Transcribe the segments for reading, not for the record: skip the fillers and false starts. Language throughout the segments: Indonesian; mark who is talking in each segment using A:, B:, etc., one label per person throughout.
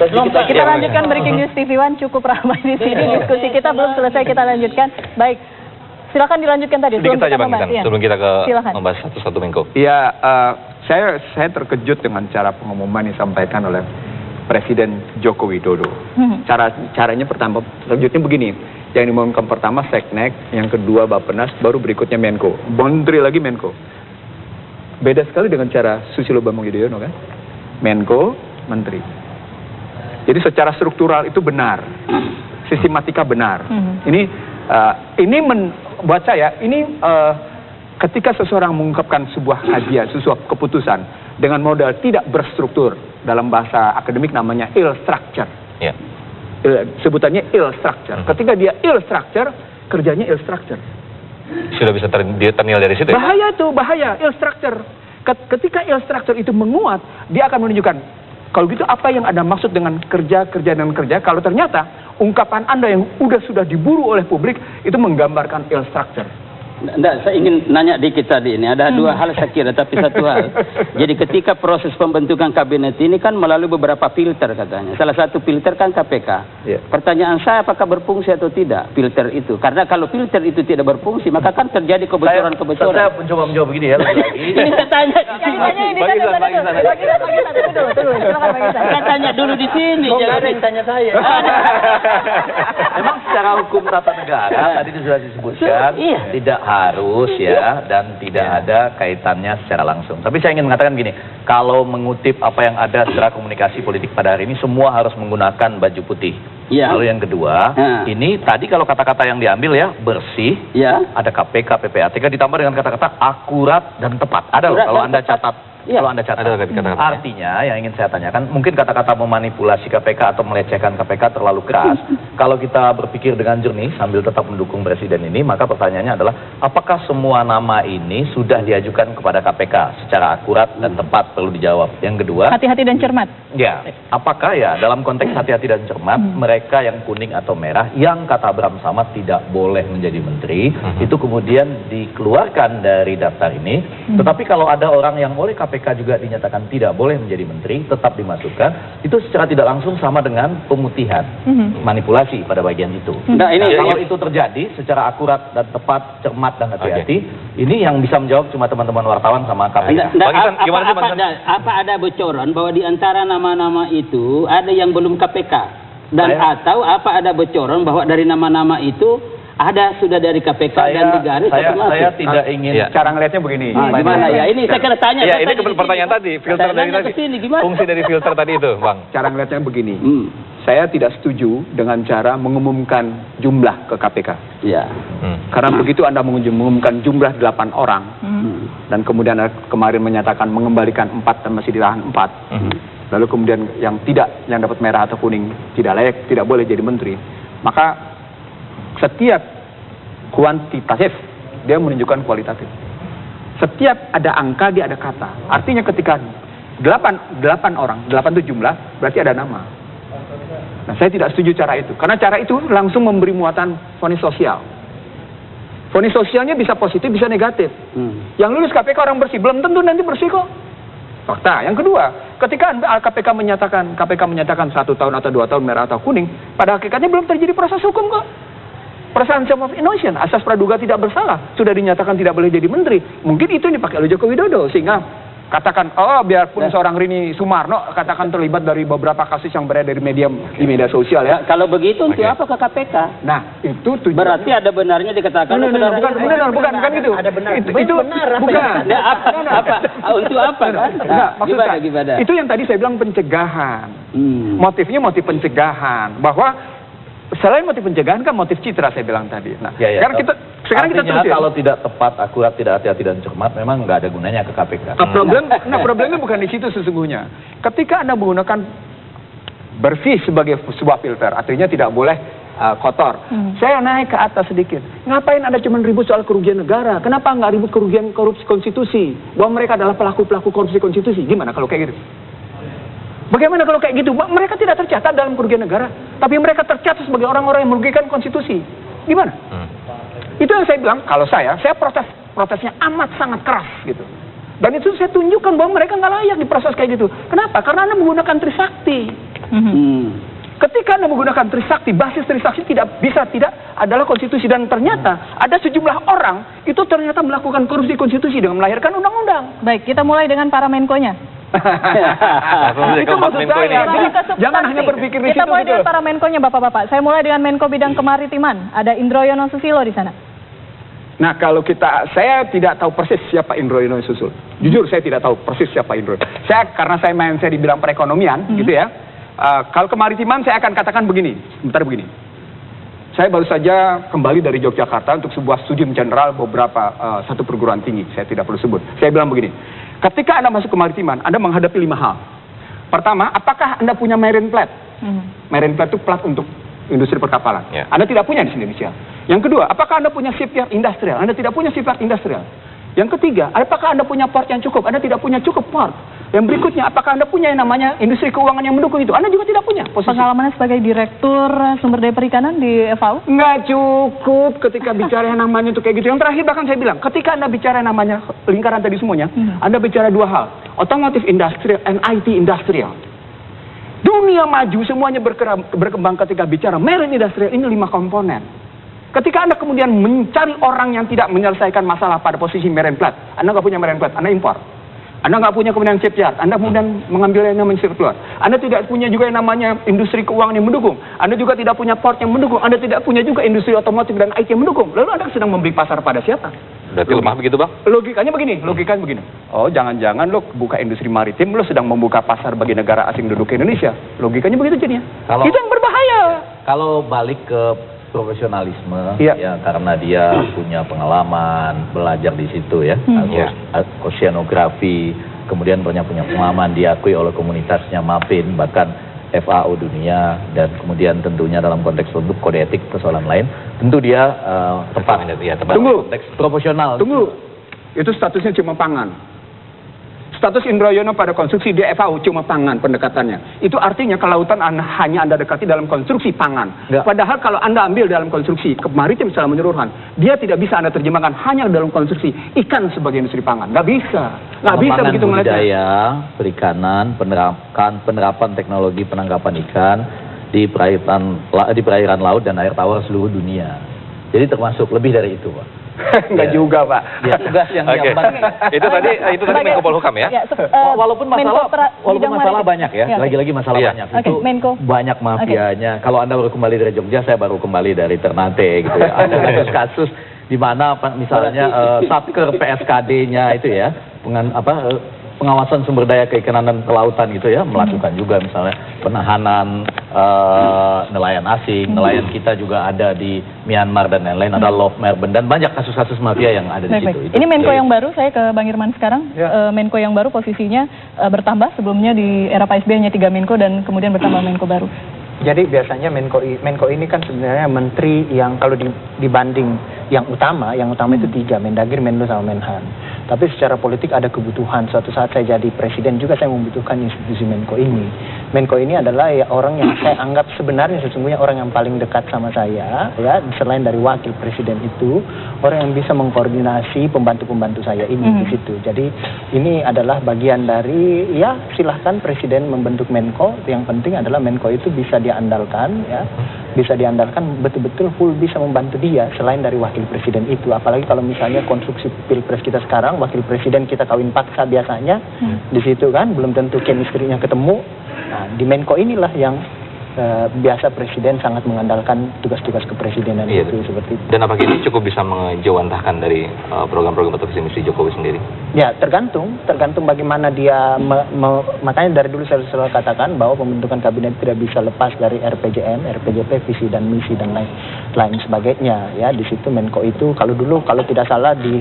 A: Kita lanjutkan Breaking News TV One, cukup ramai di sini. Diskusi kita belum selesai, kita lanjutkan. Baik, silakan dilanjutkan tadi.
B: Sedikit saja Bang Isan, sebelum kita ke
A: silakan
B: membahas satu-satu Menko.
C: Ya, saya terkejut dengan cara pengumuman yang disampaikan oleh Presiden Joko Widodo. Caranya pertama, terkejutnya begini. Yang diumumkan pertama Seknek, yang kedua Bappenas, baru berikutnya Menko. Menteri lagi Menko. Beda sekali dengan cara Susilo Bambang Yudhoyono kan? Menko, Menteri. Jadi secara struktural itu benar. Sistematika benar. Buat saya, ini ketika seseorang mengungkapkan sebuah kajian, sebuah keputusan dengan modal tidak berstruktur, dalam bahasa akademik namanya ill structure.
B: Ya.
C: Sebutannya ill structure. Ketika dia ill structure, kerjanya ill structure.
B: Sudah bisa ternilai dari situ ya?
C: Bahaya itu, bahaya ill structure. Ketika ill structure itu menguat, dia akan menunjukkan, kalau gitu apa yang Anda maksud dengan kerja dan kerja, kalau ternyata ungkapan Anda yang sudah diburu oleh publik, itu menggambarkan ill structure.
D: Enggak, saya ingin nanya dikit tadi ini. Ada dua hal saya kira, tapi satu hal. Jadi ketika proses pembentukan kabinet ini kan melalui beberapa filter katanya. Salah satu filter kan KPK. Pertanyaan saya, apakah berfungsi atau tidak filter itu? Karena kalau filter itu tidak berfungsi, maka kan terjadi kebocoran-kebocoran.
E: Saya mencoba menjawab begini ya.
D: Ini saya tanya. Saya tanya dulu di sini. Jangan tanya saya.
E: Memang secara hukum tata negara, tadi itu sudah disebutkan, tidak harus ya, dan tidak ada kaitannya secara langsung. Tapi saya ingin mengatakan gini, kalau mengutip apa yang ada secara komunikasi politik pada hari ini, semua harus menggunakan baju putih. Lalu yang kedua, ini tadi kalau kata-kata yang diambil ya, bersih, ada KPK, PPATK, ditambah dengan kata-kata akurat dan tepat. Ada loh, kalau Anda catat. Kalau Anda catat, artinya yang ingin saya tanyakan, mungkin kata-kata memanipulasi KPK atau melecehkan KPK terlalu keras. Kalau kita berpikir dengan jernih sambil tetap mendukung Presiden ini, maka pertanyaannya adalah, apakah semua nama ini sudah diajukan kepada KPK secara akurat dan tepat? Perlu dijawab. Yang kedua,
A: hati-hati dan cermat.
E: Ya, apakah ya dalam konteks hati-hati dan cermat, mereka yang kuning atau merah, yang kata Abraham Samad tidak boleh menjadi menteri, itu kemudian dikeluarkan dari daftar ini. Tetapi kalau ada orang yang oleh KPK juga dinyatakan tidak boleh menjadi menteri, tetap dimasukkan, itu secara tidak langsung sama dengan pemutihan, manipulasi pada bagian itu. Nah, kalau itu terjadi secara akurat dan tepat, cermat dan hati-hati, ini yang bisa menjawab cuma teman-teman wartawan sama KPK.
D: Apa ada bocoran bahwa di antara nama-nama itu ada yang belum KPK? Dan atau apa ada bocoran bahwa dari nama-nama itu ada sudah dari KPK dan digaris?
E: Saya tidak ingin.
C: Cara ngelihatnya begini.
D: Gimana ya? Ini saya kira tanya.
B: Ya, ini pertanyaan tadi. Filter dari tadi. Fungsi dari filter tadi itu, Bang.
C: Cara ngelihatnya begini. Saya tidak setuju dengan cara mengumumkan jumlah ke KPK. Karena begitu Anda mengumumkan jumlah 8 orang, dan kemudian kemarin menyatakan mengembalikan 4 dan masih ditahan 4. Lalu kemudian yang dapat merah atau kuning tidak layak, tidak boleh jadi menteri. Maka setiap kuantitatif dia menunjukkan kualitatif. Setiap ada angka dia ada kata. Artinya ketika 8 orang, 8 itu jumlah, berarti ada nama. Nah, saya tidak setuju cara itu. Karena cara itu langsung memberi muatan vonis sosial. Vonis sosialnya bisa positif, bisa negatif. Yang lulus KPK orang bersih, belum tentu nanti bersih kok. Fakta. Yang kedua, ketika KPK menyatakan 1 tahun atau 2 tahun merah atau kuning, pada hakikatnya belum terjadi proses hukum kok. Presumption of innocence, asas praduga tidak bersalah, sudah dinyatakan tidak boleh jadi menteri. Mungkin itu yang dipakai oleh Joko Widodo, sehingga katakan, biarpun seorang Rini Sumarno katakan terlibat dari beberapa kasus yang beredar di media sosial ya.
D: Kalau begitu untuk apa ke KPK?
C: Nah, itu
D: berarti ada benarnya dikatakan.
C: Bukan gitu.
D: Ada benar.
C: Itu benar. Bukan.
D: Apa? Untuk apa kan?
C: Enggak, maksudnya
D: gimana?
C: itu yang tadi saya bilang pencegahan. Motifnya motif pencegahan, bahwa selain motif pencegahan kan motif citra saya bilang tadi. Nah, sekarang kita terus
E: kalau tidak tepat, akurat, tidak hati-hati dan cermat, memang nggak ada gunanya ke KPK.
C: Problemnya bukan di situ sesungguhnya. Ketika Anda menggunakan bersih sebagai sebuah filter, artinya tidak boleh kotor. Saya naik ke atas sedikit. Ngapain Anda cuma ribut soal kerugian negara? Kenapa nggak ribut kerugian korupsi konstitusi? Bahwa mereka adalah pelaku-pelaku korupsi konstitusi. Gimana kalau kayak gitu? Bagaimana kalau kayak gitu? Mereka tidak tercatat dalam kerugian negara, tapi mereka tercatat sebagai orang-orang yang merugikan konstitusi. Gimana? Itu yang saya bilang, kalau saya protesnya amat sangat keras gitu. Dan itu saya tunjukkan bahwa mereka nggak layak diproses kayak gitu. Kenapa? Karena Anda menggunakan Trisakti. Ketika Anda menggunakan Trisakti, basis Trisakti tidak adalah konstitusi, dan ternyata ada sejumlah orang itu ternyata melakukan korupsi konstitusi dengan melahirkan undang-undang.
A: Baik, kita mulai dengan para Menko-nya.
C: Itu maksud saya. Jadi, jangan hanya berpikir di situ.
A: Kita mulai dengan para Menko-nya, Bapak-bapak. Saya mulai dengan Menko Bidang Kemaritiman. Ada Indroyono Susilo di sana.
C: Nah, kalau saya tidak tahu persis siapa Indroyono Susilo. Jujur, saya tidak tahu persis siapa Indroyono. Karena saya di bidang perekonomian, gitu ya. Kalau kemaritiman saya akan katakan begini, begini. Saya baru saja kembali dari Yogyakarta untuk sebuah studi general beberapa satu perguruan tinggi, saya tidak perlu sebut. Saya bilang begini, ketika Anda masuk kemaritiman, Anda menghadapi 5 hal. Pertama, apakah Anda punya marine plat? Marine plat itu plat untuk industri perkapalan. Anda tidak punya di Indonesia. Yang kedua, apakah Anda punya shipyard industrial? Anda tidak punya shipyard industrial. Yang ketiga, apakah Anda punya port yang cukup? Anda tidak punya cukup port. Yang berikutnya, apakah Anda punya yang namanya industri keuangan yang mendukung itu? Anda juga tidak punya posisi.
A: Pengalamannya sebagai Direktur Sumber Daya Perikanan di FAO?
C: Nggak cukup ketika bicara yang namanya itu kayak gitu. Yang terakhir bahkan saya bilang, ketika Anda bicara yang namanya lingkaran tadi semuanya, Anda bicara 2 hal. Otomotif industrial and IT industrial. Dunia maju semuanya berkembang ketika bicara marine industrial, ini 5 komponen. Ketika Anda kemudian mencari orang yang tidak menyelesaikan masalah pada posisi marine plat, Anda nggak punya marine plat, Anda impor. Anda nggak punya kemudian shipyard, Anda kemudian mengambil yang namanya shipyard. Anda tidak punya juga yang namanya industri keuangan yang mendukung. Anda juga tidak punya port yang mendukung. Anda tidak punya juga industri otomotif dan IT yang mendukung. Lalu Anda sedang memberi pasar pada siapa?
B: Berarti lemah begitu, Bang?
C: Logikanya begini. Oh, jangan-jangan lo buka industri maritim, lo sedang membuka pasar bagi negara asing duduk Indonesia. Logikanya begitu jadinya. Itu yang berbahaya.
E: Kalau balik ke profesionalisme, ya karena dia punya pengalaman belajar di situ ya, oceanografi, kemudian punya pengalaman diakui oleh komunitasnya MAPIN, bahkan FAO dunia, dan kemudian tentunya dalam konteks untuk kode etik persoalan lain, tentu dia tepat konteks profesional.
C: Tunggu, itu statusnya cuma pangan. Status Indroyono pada konstruksi di FAO cuma pangan pendekatannya. Itu artinya kelautan hanya Anda dekati dalam konstruksi pangan. Padahal kalau Anda ambil dalam konstruksi maritim secara menyeluruhan, dia tidak bisa Anda terjemahkan hanya dalam konstruksi ikan sebagai industri pangan. Nggak bisa. Nggak bisa begitu melihatnya.
E: Budaya, perikanan, penerapan teknologi penangkapan ikan di perairan laut dan air tawar seluruh dunia. Jadi termasuk lebih dari itu, Pak.
C: Enggak juga, Pak.
E: Ya, tugas yang diemban.
B: Itu tadi Menko Polhukam ya?
E: Walaupun masalah banyak ya. Lagi-lagi masalah banyak. Itu banyak mafianya. Kalau Anda baru kembali dari Jogja, saya baru kembali dari Ternate gitu ya. Ada kasus-kasus di mana misalnya Satker PSKD-nya itu ya, pengawasan sumber daya keikanan dan kelautan gitu ya, melakukan juga misalnya penahanan nelayan asing, nelayan kita juga ada di Myanmar dan lain-lain, ada Love Merben, dan banyak kasus-kasus mafia yang ada di situ.
A: Ini Menko yang baru, saya ke Bang Irman sekarang. Menko yang baru posisinya bertambah, sebelumnya di era Pak SBY hanya 3 Menko dan kemudian bertambah Menko baru.
F: Jadi biasanya Menko ini kan sebenarnya menteri yang kalau dibanding yang utama itu 3, Mendagri, Menlu, sama Menhan. Tapi secara politik ada kebutuhan. Suatu saat saya jadi presiden juga saya membutuhkan institusi Menko ini. Menko ini adalah orang yang saya anggap sebenarnya sesungguhnya orang yang paling dekat sama saya, ya, selain dari wakil presiden itu, orang yang bisa mengkoordinasi pembantu-pembantu saya ini di situ. Jadi ini adalah bagian dari, ya silahkan presiden membentuk Menko. Yang penting adalah Menko itu bisa diandalkan, ya, bisa diandalkan betul-betul full bisa membantu dia selain dari wakil presiden itu. Apalagi kalau misalnya konstruksi pilpres kita sekarang, wakil presiden kita kawin paksa biasanya di situ kan, belum tentu chemistry-nya ketemu. Nah, di Menko inilah yang biasa presiden sangat mengandalkan tugas-tugas kepresidenan itu seperti itu.
B: Dan apakah ini cukup bisa menjawantahkan dari program-program atau visi misi Jokowi sendiri?
F: Ya, tergantung bagaimana dia makanya dari dulu saya selalu katakan bahwa pembentukan kabinet tidak bisa lepas dari RPJM, RPJP, visi dan misi dan lain sebagainya. Ya, di situ Menko itu kalau tidak salah di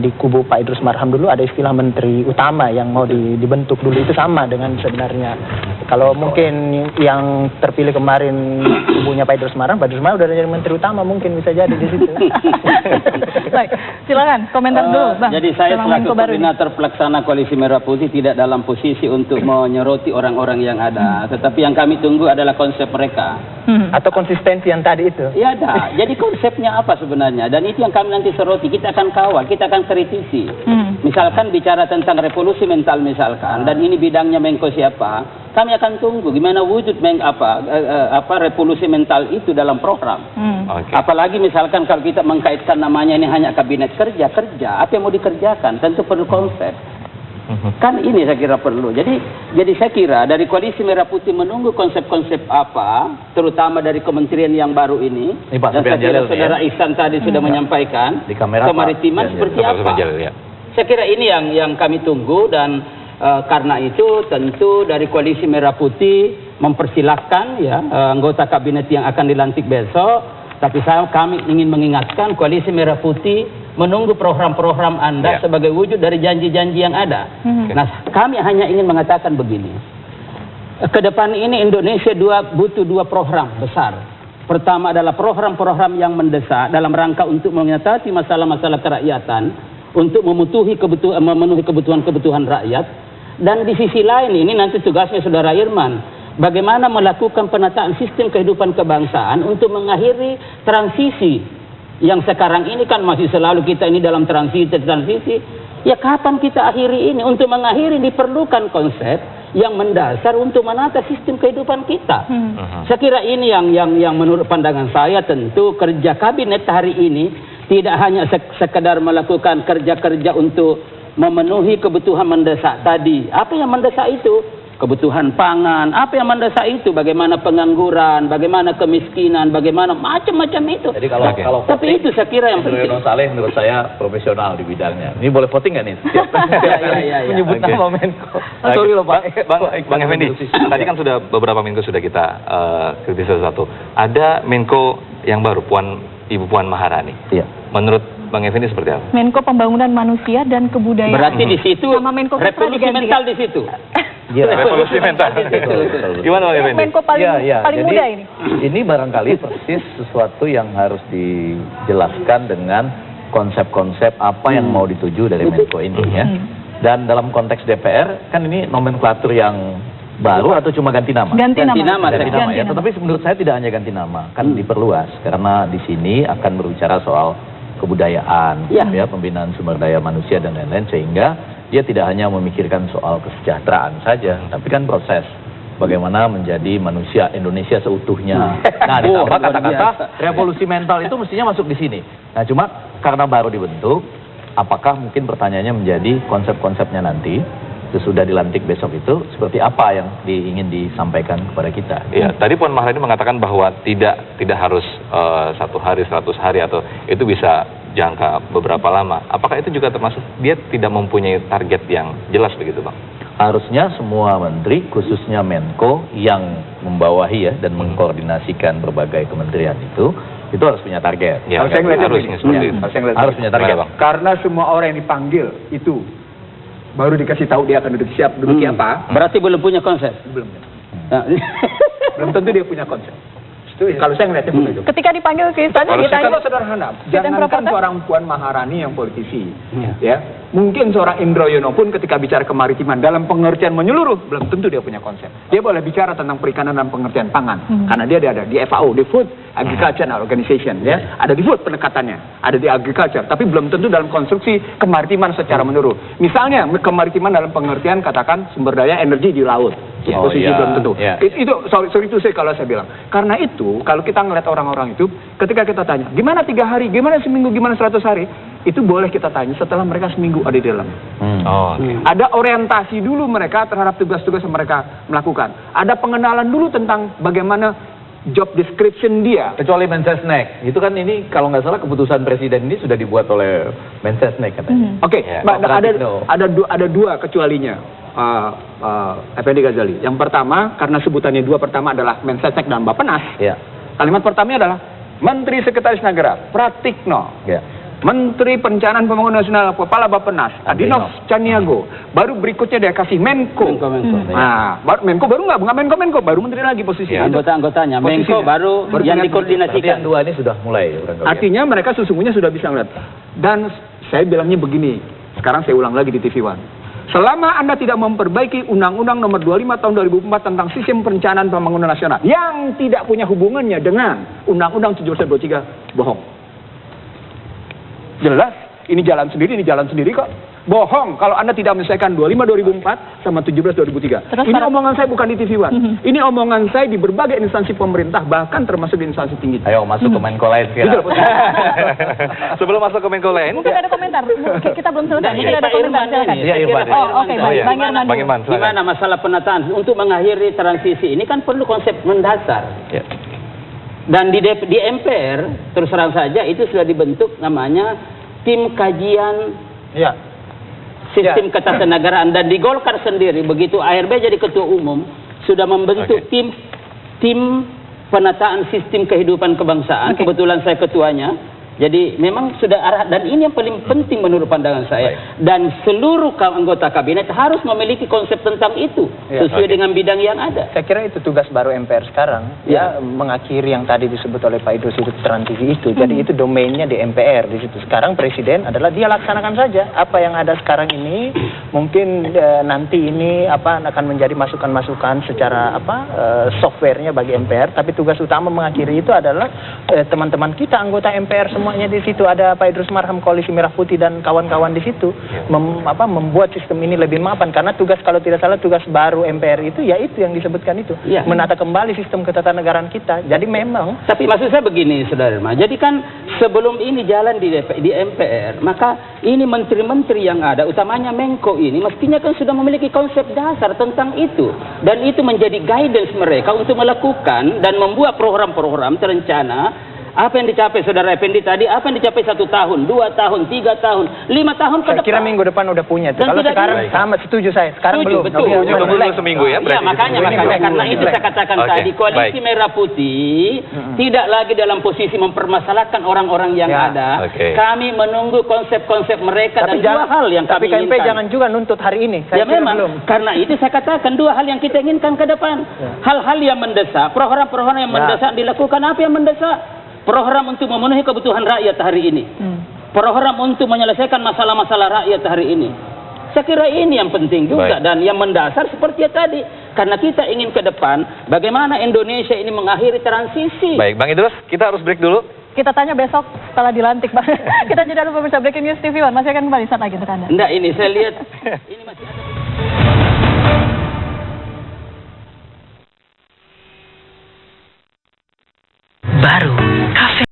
F: di kubu Pak Idrus Marham dulu ada istilah menteri utama yang mau dibentuk dulu, itu sama dengan sebenarnya. Kalau mungkin yang terpilih kemarin kubunya Pak Idrus Marham udah jadi menteri utama, mungkin bisa jadi di situ.
A: Baik, silakan komentar dulu, Bang.
D: Jadi saya selaku koordinator pelaksana Koalisi Merah Putih tidak dalam posisi untuk menyoroti orang-orang yang ada, tetapi yang kami tunggu adalah konsep mereka.
F: Atau konsistensi yang tadi itu.
D: Ya ada. Jadi konsepnya apa sebenarnya? Dan itu yang kami nanti soroti, kita akan kawal, kita akan kritisi. Misalkan bicara tentang revolusi mental misalkan, dan ini bidangnya Menko siapa? kami akan tunggu gimana wujud revolusi mental itu dalam program. Apalagi misalkan kalau kita mengkaitkan namanya ini hanya kabinet kerja, apa yang mau dikerjakan? Tentu perlu konsep. Kan ini saya kira perlu. Jadi saya kira dari Koalisi Merah Putih menunggu konsep-konsep apa, terutama dari kementerian yang baru ini. Dan saya kira Saudara Ihsan tadi sudah menyampaikan kemaritiman seperti apa. Saya kira ini yang kami tunggu, dan karena itu tentu dari Koalisi Merah Putih mempersilahkan ya anggota kabinet yang akan dilantik besok. Tapi kami ingin mengingatkan Koalisi Merah Putih menunggu program-program Anda sebagai wujud dari janji-janji yang ada. Nah, kami hanya ingin mengatakan begini. Ke depan ini Indonesia butuh dua program besar. Pertama adalah program-program yang mendesak dalam rangka untuk mengatasi masalah-masalah kerakyatan, untuk memenuhi kebutuhan rakyat. Dan di sisi lain ini nanti tugasnya Saudara Irman, bagaimana melakukan penataan sistem kehidupan kebangsaan untuk mengakhiri transisi yang sekarang ini kan masih selalu kita ini dalam transisi. Ya kapan kita akhiri ini? Untuk mengakhiri diperlukan konsep yang mendasar untuk menata sistem kehidupan kita. Saya kira ini yang menurut pandangan saya tentu kerja kabinet hari ini tidak hanya sekedar melakukan kerja-kerja untuk memenuhi kebutuhan mendesak tadi. Apa yang mendesak itu? Kebutuhan pangan. Apa yang mendesak itu? Bagaimana pengangguran, bagaimana kemiskinan, bagaimana macam-macam itu.
E: Jadi kalau
D: tapi itu saya kira yang penting.
E: Saleh menurut saya profesional di bidangnya. Ini boleh voting nggak nih?
F: Menyebut nama Menko.
B: Sorry loh Pak. Bang Effendi, tadi kan sudah beberapa minggu sudah kita kritisi satu. Ada Menko yang baru, Ibu Puan Maharani. Iya. Menurut Bang Effendi seperti apa?
A: Menko Pembangunan Manusia dan Kebudayaan.
D: Berarti di situ
A: Menko
D: revolusi mental di situ.
B: Revolusi mental. Gimana Bang Effendi?
A: Menko paling muda ini.
E: Ini barangkali persis sesuatu yang harus dijelaskan dengan konsep-konsep apa yang mau dituju dari Menko ini ya. Dan dalam konteks DPR kan ini nomenklatur yang baru atau cuma ganti nama?
A: Ganti nama
E: ya. Tetapi menurut saya tidak hanya ganti nama, kan diperluas karena di sini akan berbicara soal kebudayaan, ya pembinaan sumber daya manusia dan lain-lain, sehingga dia tidak hanya memikirkan soal kesejahteraan saja, tapi kan proses bagaimana menjadi manusia Indonesia seutuhnya. Nah, ditambah kata-kata revolusi mental itu mestinya masuk di sini. Nah, cuma karena baru dibentuk, apakah mungkin pertanyaannya menjadi konsep-konsepnya nanti sesudah dilantik besok itu seperti apa yang ingin disampaikan kepada kita?
B: Iya, tadi Puan Maharani mengatakan bahwa tidak harus 1 hari, 100 hari atau itu bisa jangka beberapa lama. Apakah itu juga termasuk dia tidak mempunyai target yang jelas begitu, Bang?
E: Harusnya semua menteri, khususnya Menko yang membawahi ya dan mengkoordinasikan berbagai kementerian itu harus punya target.
C: Ya, harus punya target,
E: Bang.
C: Karena semua orang yang dipanggil itu baru dikasih tahu dia akan duduk siap, duduknya apa?
D: Berarti belum punya konsep?
C: Belum. Belum tentu dia punya konsep. Kalau saya ngeliatnya begitu.
A: Ketika dipanggil ke istana,
C: ditanya sederhana. Jangankan seorang Puan Maharani yang politisi, ya. Mungkin seorang Indro Yono pun ketika bicara kemaritiman dalam pengertian menyeluruh, belum tentu dia punya konsep. Dia boleh bicara tentang perikanan dalam pengertian pangan, karena dia ada di FAO, di Food Agriculture Organization, ya. Ada di food pendekatannya, ada di agriculture, tapi belum tentu dalam konstruksi kemaritiman secara menyeluruh. Misalnya kemaritiman dalam pengertian katakan sumber daya energi di laut. Posisi belum tentu. Itu sorry itu saya kalau saya bilang. Karena itu kalau kita ngeliat orang-orang itu, ketika kita tanya, gimana 3 hari, gimana seminggu, gimana 100 hari, itu boleh kita tanya setelah mereka seminggu ada di dalam. Ada orientasi dulu mereka terhadap tugas-tugas yang mereka melakukan. Ada pengenalan dulu tentang bagaimana job description dia.
E: Kecuali Mensesnek, itu kan ini kalau nggak salah keputusan presiden ini sudah dibuat oleh Mensesnek katanya.
C: Oke, ada 2 kecualinya. Effendi Ghazali. Yang pertama, karena sebutannya 2 pertama adalah Mensesnek dan Bappenas. Kalimat pertamanya adalah Menteri Sekretaris Negara Pratikno, Menteri Perencanaan Pembangunan Nasional Kepala Bappenas Adinov Caniago. Baru berikutnya dia kasih Menko. Nah, Menko baru nggak Menko baru menteri lagi posisinya.
D: Anggotanya Menko baru yang dikoordinasikan.
E: 2 ini sudah mulai.
C: Artinya mereka sesungguhnya sudah bisa melihat. Dan saya bilangnya begini. Sekarang saya ulang lagi di TV One. Selama Anda tidak memperbaiki Undang-Undang Nomor 25 Tahun 2004 tentang Sistem Perencanaan Pembangunan Nasional yang tidak punya hubungannya dengan Undang-Undang 1723, bohong. Jelas, ini jalan sendiri kok. Bohong kalau Anda tidak menyelesaikan 25 2004 sama 17 2003.
A: Terus
C: Ini omongan saya bukan di TV One. Ini omongan saya di berbagai instansi pemerintah, bahkan termasuk di instansi tinggi.
E: Ayo masuk ke Menko lain sekarang.
B: Sebelum masuk ke Menko lain,
A: Mungkin ada komentar. Kita belum selesai. Mungkin ada
D: Pak
A: komentar.
D: Irman
A: Silakan.
D: ini,
B: Iya, Irman.
A: Oh, oke, baik. Bang Irman dulu.
B: Irman, silakan.
D: Gimana masalah penataan untuk mengakhiri transisi ini kan perlu konsep mendasar.
B: Ya.
D: Dan di MPR terus terang saja itu sudah dibentuk namanya tim kajian
F: Ya.
D: sistem ketatanegaraan, dan di Golkar sendiri begitu ARB jadi ketua umum sudah membentuk tim penataan sistem kehidupan kebangsaan. Kebetulan saya ketuanya. Jadi memang sudah arah, dan ini yang paling penting menurut pandangan saya. Dan seluruh anggota kabinet harus memiliki konsep tentang itu sesuai dengan bidang yang ada.
F: Saya kira itu tugas baru MPR sekarang, ya, mengakhiri yang tadi disebut oleh Pak Idrus itu transisi itu. Jadi itu domainnya di MPR di situ. Sekarang presiden adalah dia laksanakan saja apa yang ada sekarang ini. Mungkin nanti ini akan menjadi masukan-masukan secara softwarenya bagi MPR. Tapi tugas utama mengakhiri itu adalah teman-teman kita anggota MPR semuanya di situ. Ada Pak Idrus Marham, Koalisi Merah Putih dan kawan-kawan di situ membuat sistem ini lebih mapan, karena tugas, kalau tidak salah, tugas baru MPR itu ya itu yang disebutkan itu, menata kembali sistem ketatanegaraan kita. Jadi memang,
D: tapi maksud saya begini, Saudara Irma, jadi kan sebelum ini jalan di MPR, maka ini menteri-menteri yang ada, utamanya Menko ini, mestinya kan sudah memiliki konsep dasar tentang itu, dan itu menjadi guidance mereka untuk melakukan dan membuat program-program terencana. Apa yang dicapai Saudara Effendi tadi, apa yang dicapai 1 tahun, 2 tahun, 3 tahun, 5 tahun ke depan.
F: saya kira minggu depan udah punya. Kalau sekarang sama, setuju saya. Sekarang belum.
D: Betul.
B: Belum seminggu ya.
D: Ya, makanya karena itu saya katakan tadi, Koalisi Merah Putih tidak lagi dalam posisi mempermasalahkan orang-orang yang ada. Kami menunggu konsep-konsep mereka, dan dua hal yang kami inginkan.
F: Tapi KMP jangan juga nuntut hari ini.
D: Ya memang, karena itu saya katakan dua hal yang kita inginkan ke depan. Hal-hal yang mendesak, program-program yang mendesak dilakukan. Apa yang mendesak? Program untuk memenuhi kebutuhan rakyat hari ini. Program untuk menyelesaikan masalah-masalah rakyat hari ini. Saya kira ini yang penting juga. Dan yang mendasar seperti tadi. Karena kita ingin ke depan bagaimana Indonesia ini mengakhiri transisi.
B: Baik, Bang Idrus, kita harus break dulu.
A: Kita tanya besok setelah dilantik, Bang. Kita jeda dulu pemirsa Breaking News TV One. Masih akan kembali saat lagi untuk Anda.
D: Enggak, ini saya lihat ini masih ada.
G: Baru